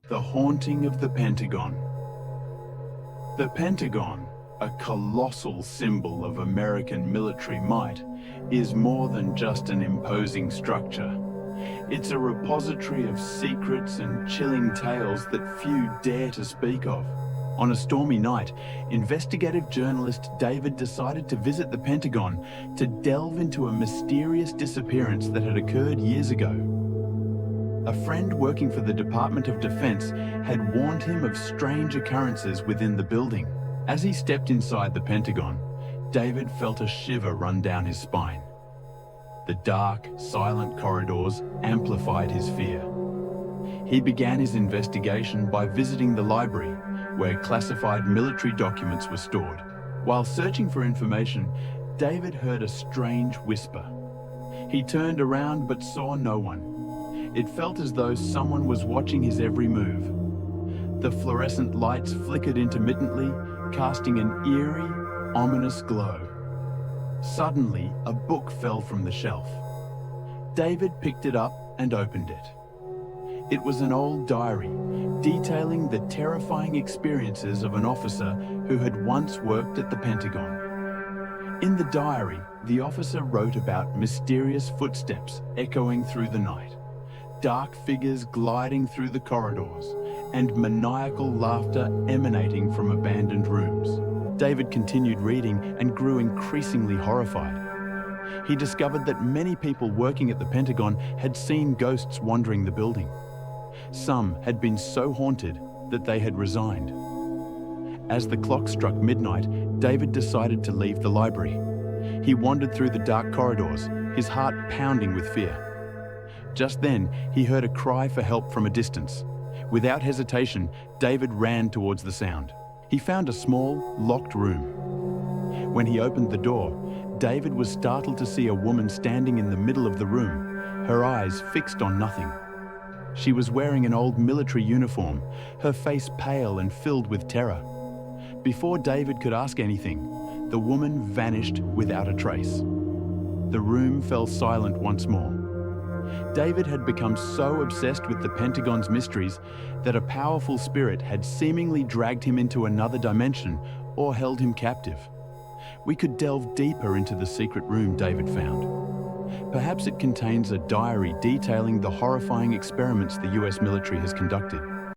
The haunting of the Pentagon. The Pentagon, a colossal symbol of American military might, is more than just an imposing structure. It's a repository of secrets and chilling tales that few dare to speak of. On a stormy night, investigative journalist David decided to visit the Pentagon to delve into a mysterious disappearance that had occurred years ago. A friend working for the Department of Defense had warned him of strange occurrences within the building. As he stepped inside the Pentagon, David felt a shiver run down his spine. The dark, silent corridors amplified his fear. He began his investigation by visiting the library, where classified military documents were stored. While searching for information, David heard a strange whisper. He turned around but saw no one. It felt as though someone was watching his every move. The fluorescent lights flickered intermittently, casting an eerie, ominous glow. Suddenly, a book fell from the shelf. David picked it up and opened it. It was an old diary, detailing the terrifying experiences of an officer who had once worked at the Pentagon. In the diary, the officer wrote about mysterious footsteps echoing through the night, dark figures gliding through the corridors, and maniacal laughter emanating from abandoned rooms. David continued reading and grew increasingly horrified. He discovered that many people working at the Pentagon had seen ghosts wandering the building. Some had been so haunted that they had resigned. As the clock struck midnight, David decided to leave the library. He wandered through the dark corridors, his heart pounding with fear. Just then, he heard a cry for help from a distance. Without hesitation, David ran towards the sound. He found a small, locked room. When he opened the door, David was startled to see a woman standing in the middle of the room, her eyes fixed on nothing. She was wearing an old military uniform, her face pale and filled with terror. Before David could ask anything, the woman vanished without a trace. The room fell silent once more. David had become so obsessed with the Pentagon's mysteries that a powerful spirit had seemingly dragged him into another dimension or held him captive. We could delve deeper into the secret room David found. Perhaps it contains a diary detailing the horrifying experiments the US military has conducted.